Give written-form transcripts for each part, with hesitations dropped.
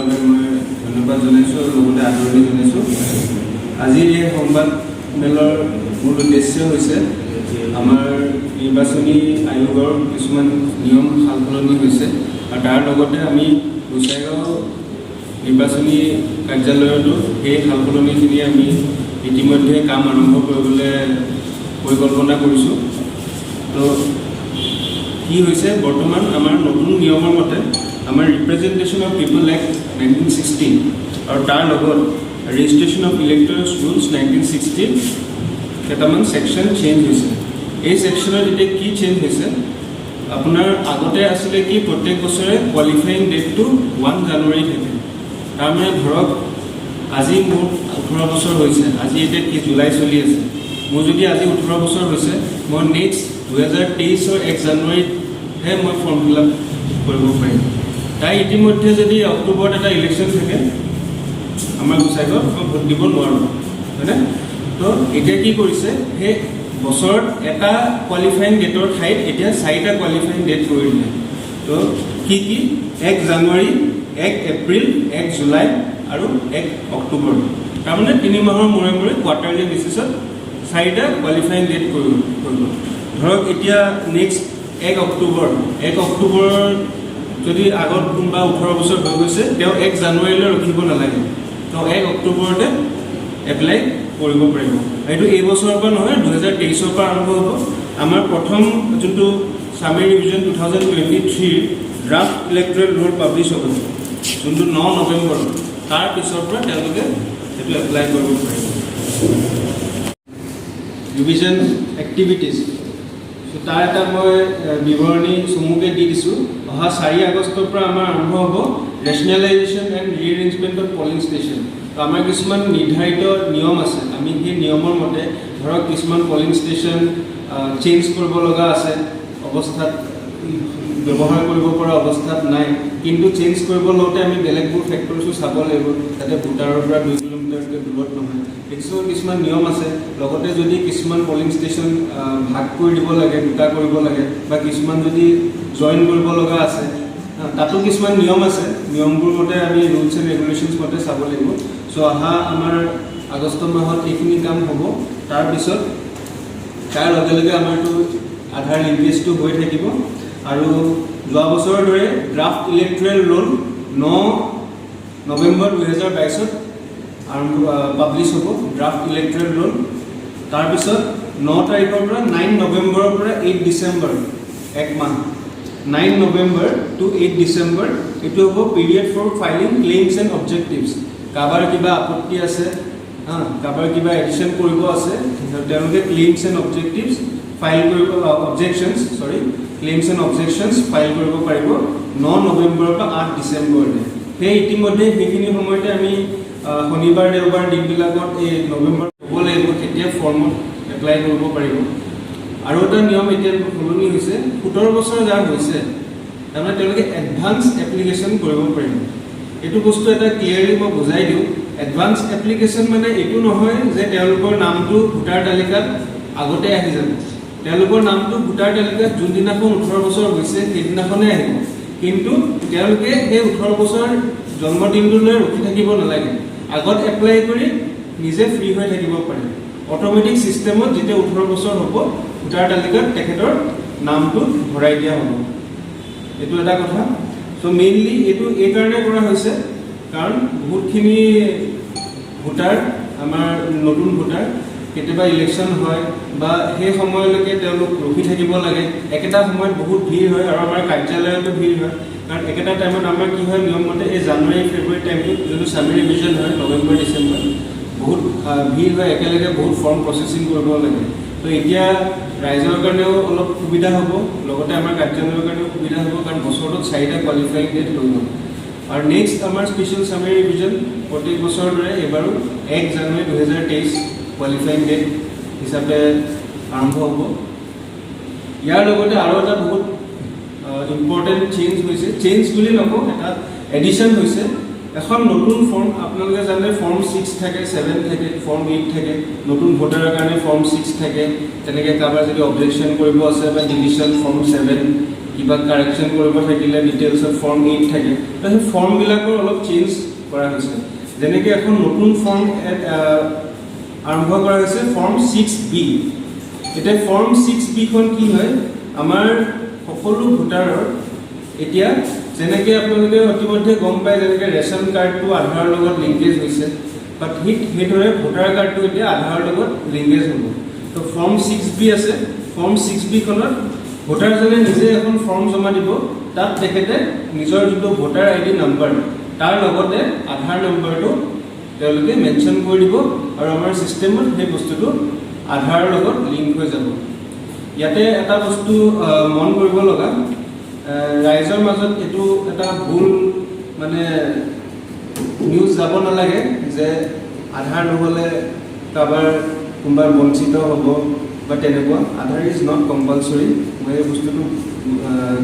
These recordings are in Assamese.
বাবে মই ধন্যবাদ জনাইছোঁ আৰু লগতে আদৰণি জনাইছোঁ। আজিৰ এই সংবাদ মেলৰ মূল উদ্দেশ্য হৈছে আমাৰ নিৰ্বাচনী আয়োগৰ কিছুমান নিয়ম সালসলনি হৈছে আৰু তাৰ লগতে আমি গোসাইগাঁও নিৰ্বাচনী কাৰ্যালয়তো সেই সালসলনিখিনি আমি ইতিমধ্যে কাম আৰম্ভ কৰিবলৈ পৰিকল্পনা কৰিছোঁ। তো কি হৈছে বৰ্তমান আমাৰ নতুন নিয়মৰ মতে আমাৰ ৰিপ্ৰেজেণ্টেশ্যন অফ পিপল এক্ট 1960 আৰু তাৰ লগত ৰেজিষ্ট্ৰেশ্যন অফ ইলেক্টৰ্ছ ৰুলছ 1960 কেইটামান ছেকশ্যন চেঞ্জ হৈছে। এই ছেকশ্যনত এতিয়া কি চেঞ্জ হৈছে, আপোনাৰ আগতে আছিলে কি প্ৰত্যেক বছৰে কোৱালিফাইং ডেটটো 1 জানুৱাৰী থাকে। তাৰমানে ধৰক আজি মোৰ 18 বছৰ হৈছে, আজি এতিয়া কি জুলাই চলি আছে, মোৰ যদি আজি 18 বছৰ হৈছে মই নেক্সট 2023 1 জানুৱাৰীতহে মই ফৰ্ম ফিল আপ কৰিব পাৰিম। তাই ইতিমধ্যে যদি অক্টোবৰত এটা ইলেকশ্যন থাকে আমাৰ গোসাইগাঁৱত মই ভোট দিব নোৱাৰোঁ, হয়নে? তো এতিয়া কি কৰিছে, সেই বছৰত এটা কোৱালিফাইং ডেটৰ ঠাইত এতিয়া 4টা কোৱালিফাইং ডেট কৰি দিলে। তো কি 1 জানুৱাৰী, 1 এপ্ৰিল, 1 জুলাই আৰু 1 অক্টোবৰ। তাৰমানে 3 মাহৰ মূৰে মূৰে কোৱাৰ্টাৰলি বেচিছত 4টা কোৱালিফাইং ডেট কৰিব। ধৰক এতিয়া নেক্সট 1 অক্টোবৰ যদি আগত কোনোবা 18 বছৰ হৈ গৈছে তেওঁ 1 জানুৱাৰীলৈ ৰখিব নালাগে, তেওঁ 1 অক্টোবৰতে এপ্লাই কৰিব পাৰিব। এইটো এই বছৰৰ পৰা নহয়, 2023 পৰা আৰম্ভ হ'ব। আমাৰ প্ৰথম যোনটো summary revision 2023 draft electoral roll publish হ'ব, যোনটো 9 নৱেম্বৰ, তাৰ পিছৰ পৰা তেওঁলোকে সেইটো এপ্লাই কৰিব পাৰিব। ৰিভিজন এক্টিভিটিজ তাৰ এটা মই বিৱৰণী চমুকৈ দি দিছোঁ। অহা 4 আগষ্টৰ পৰা আমাৰ আৰম্ভ হ'ব ৰেচনেলাইজেশ্যন এণ্ড ৰিএৰেঞ্জমেণ্ট অফ পলিং ষ্টেচন। তো আমাৰ কিছুমান নিৰ্ধাৰিত নিয়ম আছে, আমি সেই নিয়মৰ মতে ধৰক কিছুমান পলিং ষ্টেচন চেঞ্জ কৰিব লগা আছে, অৱস্থাত ব্যৱহাৰ কৰিব পৰা অৱস্থাত নাই, কিন্তু চেঞ্জ কৰিব লওঁতে আমি বেলেগবোৰ ফেক্টৰছো চাব লাগিব যাতে ভোটাৰৰ পৰা 2 কিলোমিটাৰতকৈ দূৰত নহয়। কিছুমান নিয়ম আছে। লগতে যদি কিছুমান পলিং ষ্টেচন ভাগ কৰি দিব লাগে, দুটা কৰিব লাগে, বা কিছুমান যদি জইন কৰিব লগা আছে তাতো কিছুমান নিয়ম আছে। নিয়মবোৰ মতে আমি ৰুলছ এণ্ড ৰেগুলেশ্যনছ মতে চাব লাগিব। চ' অহা আমাৰ আগষ্ট মাহত এইখিনি কাম হ'ব। তাৰপিছত তাৰ লগে লগে আমাৰতো আধাৰ লিংকেজটো হৈ থাকিব আৰু যোৱা বছৰৰ দৰে draft electoral rule 9 November 2022 publish হ'ব ড্ৰাফ্ট ইলেক্টৰেল ৰুল। তাৰপিছত 9 তাৰিখৰ পৰা 9 নৱেম্বৰৰ পৰা 8 ডিচেম্বৰ 1 মাহ, 9 নৱেম্বৰ টু 8 ডিচেম্বৰ এইটো হ'ব period for filing claims and objectives. কাৰোবাৰ কিবা আপত্তি আছে, কাৰোবাৰ কিবা এডিশ্যন কৰিব আছে, তেওঁলোকে ক্লেইমছ এণ্ড অবজেক্টিভছ ফাইল কৰিব, ক্লেইমছ এণ্ড অবজেকশ্যনছ ফাইল কৰিব পাৰিব 9 নৱেম্বৰৰ পৰা 8 ডিচেম্বৰলৈ। সেই ইতিমধ্যে সেইখিনি সময়তে আমি শনিবাৰ দেওবাৰ দিনবিলাকত এই নৱেম্বৰ হ'ব লাগিব, তেতিয়া ফৰ্মত এপ্লাই কৰিব পাৰিব। আৰু এটা নিয়ম এতিয়া সলনি হৈছে, 17 বছৰ যাৰ হৈছে তাৰমানে তেওঁলোকে এডভান্স এপ্লিকেশ্যন কৰিব পাৰিব। এইটো বস্তু এটা ক্লিয়াৰলি মই বুজাই দিওঁ। এডভান্স এপ্লিকেশ্যন মানে এইটো নহয় যে তেওঁলোকৰ নামটো ভোটাৰ তালিকাত আগতে আহি যাব। তেওঁলোকৰ নামটো ভোটাৰ তালিকাত যোনদিনাখন 18 বছৰ হৈছে সেইদিনাখনেই আহিব, কিন্তু তেওঁলোকে সেই 18 বছৰ জন্মদিনটোলৈ ৰখি থাকিব নালাগে। আগত এপ্লাই কৰি নিজে ফ্ৰী হৈ থাকিব পাৰে। অট'মেটিক ছিষ্টেমত যেতিয়া 18 বছৰ হ'ব ভোটাৰ তালিকাত তেখেতৰ নামটো ভৰাই দিয়া হ'ব। এইটো এটা কথা। চ' মেইনলি এইটো এইকাৰণে কৰা হৈছে কাৰণ বহুতখিনি ভোটাৰ, আমাৰ নতুন ভোটাৰ, কেতিয়াবা ইলেকশ্যন হয় বা সেই সময়লৈকে তেওঁলোক ৰখি থাকিব লাগে। একেটা সময়ত বহুত ভিৰ হয় আৰু আমাৰ কাৰ্যালয়তো ভিৰ হয়, কাৰণ একেটা টাইমত আমাৰ কি হয় নিয়ম মতে এই জানুৱাৰী ফেব্ৰুৱাৰী টাইমটোত যোনটো ছামাৰী ৰিভিজন হয় নৱেম্বৰ ডিচেম্বৰ বহুত ভিৰ হয়, একেলগে বহুত ফৰ্ম প্ৰচেছিং কৰিব লাগে। তো এতিয়া ৰাইজৰ কাৰণেও অলপ সুবিধা হ'ব, লগতে আমাৰ কাৰ্যালয়ৰ কাৰণেও সুবিধা হ'ব, কাৰণ বছৰটোত 4টা কোৱালিফাইং ডেট লৈ ল'ব। আৰু নেক্সট আমাৰ স্পেচিয়েল ছামাৰী ৰিভিজন প্ৰত্যেক বছৰৰ দৰে এইবাৰো 1 জানুৱাৰী 2023 কোৱালিফাইং ডেট হিচাপে আৰম্ভ হ'ব। ইয়াৰ লগতে আৰু এটা বহুত ইম্পৰ্টেণ্ট চেঞ্জ হৈছে, চেঞ্জ বুলি নকওঁ, এটা এডিশ্যন হৈছে। এখন নতুন ফৰ্ম, আপোনালোকে জানে ফৰ্ম 6 থাকে, 7 থাকে, ফৰ্ম 8 থাকে। নতুন ভোটাৰৰ কাৰণে ফৰ্ম 6 থাকে, তেনেকৈ কাৰোবাৰ যদি অবজেকশ্যন কৰিব আছে বা ডিলিশ্যন ফৰ্ম 7, কিবা কাৰেকশ্যন কৰিব থাকিলে ডিটেইলছত ফৰ্ম 8 থাকে তো সেই ফৰ্মবিলাকৰ অলপ চেঞ্জ কৰা হৈছে যেনেকৈ এখন নতুন ফৰ্ম আৰম্ভ কৰা হৈছে ফৰ্ম 6B এতিয়া ফৰ্ম 6B খন কি হয় আমাৰ সকলো ভোটাৰৰ এতিয়া যেনেকৈ আপোনালোকে ইতিমধ্যে গম পায় যেনেকৈ ৰেচন কাৰ্ডটো আধাৰৰ লগত লিংকেজ হৈছে বাট সেইদৰে ভোটাৰ কাৰ্ডটো এতিয়া আধাৰৰ লগত লিংকেজ হ'ব তো ফৰ্ম 6B আছে ফৰ্ম 6B খনত ভোটাৰজনে নিজে এখন ফৰ্ম জমা দিব তাত তেখেতে নিজৰ যিটো ভোটাৰ আইডি নাম্বাৰ তাৰ লগতে আধাৰ নম্বৰটো তেওঁলোকে মেনশ্যন কৰি দিব আৰু আমাৰ চিষ্টেমত সেই বস্তুটো আধাৰৰ লগত লিংক হৈ যাব ইয়াতে এটা বস্তু মন কৰিব লগা ৰাইজৰ মাজত এইটো এটা ভুল মানে নিউজ যাব নালাগে যে আধাৰ নহ'লে কাৰোবাৰ কোনোবা বঞ্চিত হ'ব বা তেনেকুৱা আধাৰ ইজ নট কম্পালচৰি মই এই বস্তুটো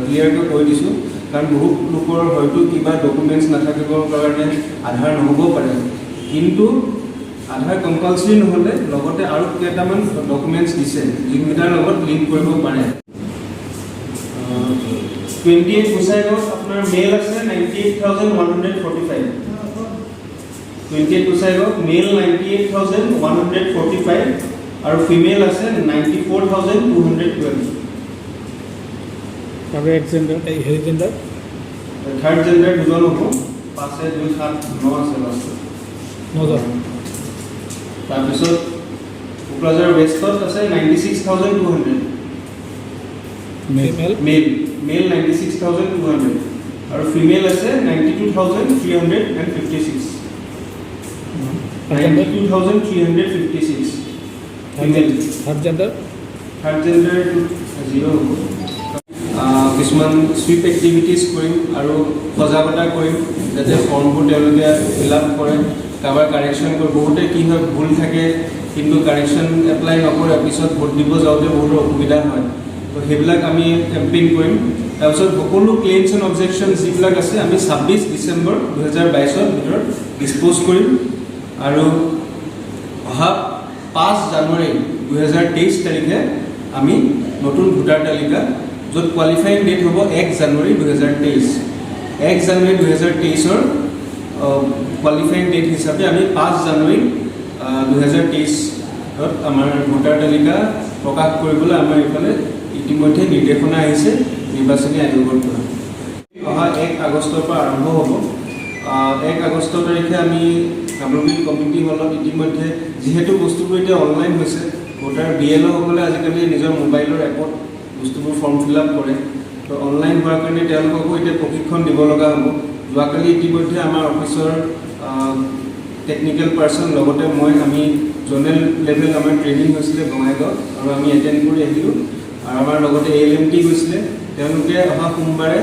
ক্লিয়াৰকৈ কৈ দিছোঁ কাৰণ বহুত লোকৰ হয়তো কিবা ডকুমেণ্টছ নাথাকিবৰ কাৰণে আধাৰ নহ'ব পাৰে কিন্তু আধাৰ কম্পালচৰি নহ'লে লগতে আৰু কেইটামান ডকুমেণ্টছ দিছে যিকেইটাৰ লগত লিংক কৰিব পাৰে 28 গোসাইগাঁৱত আপোনাৰ মেল আছে 98,145 28 গোসাইগাঁৱত মেল 98,145 আৰু ফিমেল আছে 94,212 আৰু এক জেণ্ডাৰ হেৰি জেণ্ডাৰ থাৰ্ড জেণ্ডাৰ দুজন হ'ব 5 2 7 9 আছে লাষ্টত 9জন তাৰপিছত কোকৰাঝাৰ ৱেষ্টত আছে 96,200 মেল মেল 96,200 আৰু ফিমেল আছে 92,356 92,356 ফিমেল থাৰ্ড জেণ্ডাৰ জিৰ' হ'ব কিছুমান সুইপ এক্টিভিটিজ কৰিম আৰু সজাগতা কৰিম যাতে ফৰ্মবোৰ তেওঁলোকে ফিল আপ কৰে কাৰোবাৰ কাৰেকশ্যন কৰে বহুতে কি হয় ভুল থাকে কিন্তু কাৰেকশ্যন এপ্লাই নকৰে পিছত ভোট দিব যাওঁতে বহুতো অসুবিধা হয় তো সেইবিলাক আমি কেম্পেইন কৰিম তাৰপিছত সকলো ক্লেইমছ এণ্ড অবজেকশ্যন যিবিলাক আছে আমি 26 ডিচেম্বৰ 2022ৰ ভিতৰত ডিছপ'জ কৰিম আৰু অহা 5 জানুৱাৰী 2023 তাৰিখে আমি নতুন ভোটাৰ তালিকা য'ত কোৱালিফাইং ডেট হ'ব 1 জানুৱাৰী 2023 1 জানুৱাৰী 2023ৰ কোৱালিফাইং ডেট হিচাপে আমি 5 জানুৱাৰী 2023ত আমাৰ ভোটাৰ তালিকা প্ৰকাশ কৰিবলৈ আমাৰ এইফালে ইতিমধ্যে নিৰ্দেশনা আহিছে নিৰ্বাচনী আয়োগৰ পৰা অহা 1 আগষ্টৰ পৰা আৰম্ভ হ'ব 1 আগষ্ট তাৰিখে আমি কামৰূপী কমিউনিটি হলত ইতিমধ্যে যিহেতু বস্তুবোৰ এতিয়া অনলাইন হৈছে ভোটাৰ BLOসকলে আজিকালি নিজৰ মোবাইলৰ এপত বস্তুবোৰ ফৰ্ম ফিল আপ কৰে তো অনলাইন হোৱাৰ কাৰণে তেওঁলোককো এতিয়া প্ৰশিক্ষণ দিব লগা হ'ব যোৱাকালি ইতিমধ্যে আমাৰ অফিচৰ টেকনিকেল পাৰ্চন লগতে আমি জোনেল লেভেল আমাৰ ট্ৰেইনিং হৈছিলে বঙাইগাঁৱত আৰু আমি এটেণ্ড কৰি আহিলোঁ আৰু আমাৰ লগতে ALMT গৈছিলে তেওঁলোকে অহা সোমবাৰে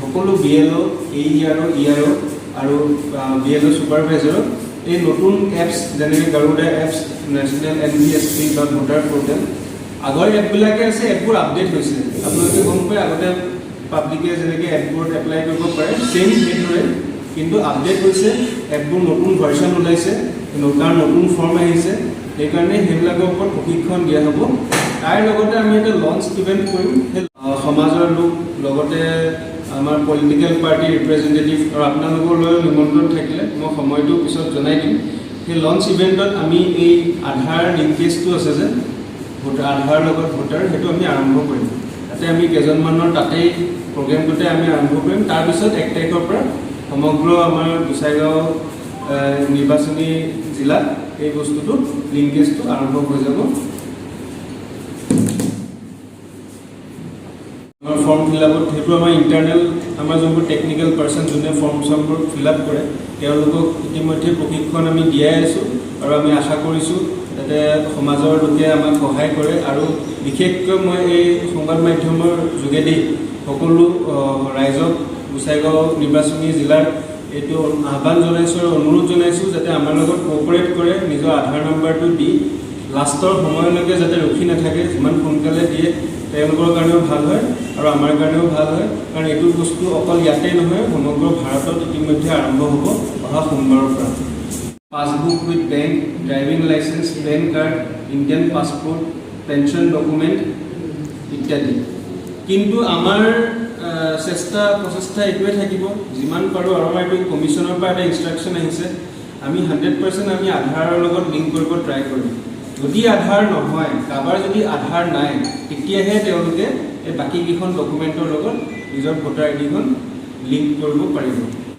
সকলো BLO ERO আৰু BLO ছুপাৰভাইজাৰক এই নতুন এপছ যেনেকৈ গাৰুডা এপছ নেশ্যনেল NVSP বা ভোটাৰ পৰ্টেল আগৰ এপবিলাকে আছে এপবোৰ আপডেট হৈছে আপোনালোকে গম পায় আগতে পাব্লিকে যেনেকৈ এপবোৰ এপ্লাই কৰিব পাৰে চেম সেইদৰে কিন্তু আপডেট হৈছে এপবোৰ নতুন ভাৰ্চন ওলাইছে তাৰ নতুন ফৰ্ম আহিছে সেইকাৰণে সেইবিলাকৰ ওপৰত প্ৰশিক্ষণ দিয়া হ'ব তাৰ লগতে আমি এটা লঞ্চ ইভেণ্ট কৰিম সমাজৰ লোক লগতে আমাৰ পলিটিকেল পাৰ্টিৰ ৰিপ্ৰেজেণ্টেটিভ আৰু আপোনালোকলৈ নিমন্ত্ৰণ থাকিলে মই সময়টো পিছত জনাই দিম সেই লঞ্চ ইভেণ্টত আমি এই আধাৰ লিংকেজটো আছে যে আধাৰৰ লগত ভোটাৰ সেইটো আমি আৰম্ভ কৰিম তাতে আমি কেইজনমানৰ তাতেই প্ৰগ্ৰেমটোতে আমি আৰম্ভ কৰিম তাৰপিছত 1 তাৰিখৰ পৰা সমগ্ৰ আমাৰ গোসাইগাঁও নিৰ্বাচনী জিলাত এই বস্তুটো লিংকেজটো আৰম্ভ হৈ যাব আমাৰ ফৰ্ম ফিল আপত সেইটো আমাৰ ইণ্টাৰনেল আমাৰ যোনবোৰ টেকনিকেল পাৰ্চন যোনে ফৰ্মবোৰ ফিল আপ কৰে তেওঁলোকক ইতিমধ্যে প্ৰশিক্ষণ আমি দিয়াই আছোঁ আৰু আমি আশা কৰিছোঁ যাতে সমাজৰ লোকে আমাক সহায় কৰে আৰু বিশেষকৈ মই এই সংবাদ মাধ্যমৰ যোগেদি সকলো ৰাইজক গোসাইগাঁও নিৰ্বাচনী জিলাৰ এইটো আহ্বান জনাইছোঁ আৰু অনুৰোধ জনাইছোঁ যাতে আমাৰ লগত কোঅপাৰেট কৰে নিজৰ আধাৰ নম্বৰটো দি লাষ্টৰ সময়লৈকে যাতে ৰখি নাথাকে যিমান সোনকালে দিয়ে তেওঁলোকৰ কাৰণেও ভাল হয় আৰু আমাৰ কাৰণেও ভাল হয় কাৰণ এইটো বস্তু অকল ইয়াতেই নহয় সমগ্ৰ ভাৰতত ইতিমধ্যে আৰম্ভ হ'ব অহা সোমবাৰৰ পৰা passbook with bank driving licence PAN card Indian passport pension document ইত্যাদি কিন্তু আমাৰ চেষ্টা প্ৰচেষ্টা এইটোৱে থাকিব যিমান পাৰোঁ আৰু আমাৰ এইটো কমিশ্যনৰ পৰা এটা ইনষ্ট্ৰাকশ্যন আহিছে আমি 100% আমি আধাৰৰ লগত লিংক কৰিব ট্ৰাই কৰিম যদি আধাৰ নহয় কাৰোবাৰ যদি আধাৰ নাই তেতিয়াহে তেওঁলোকে এই বাকীকেইখন ডকুমেণ্টৰ লগত নিজৰ ভোটাৰ আইডিখন লিংক কৰিব পাৰিব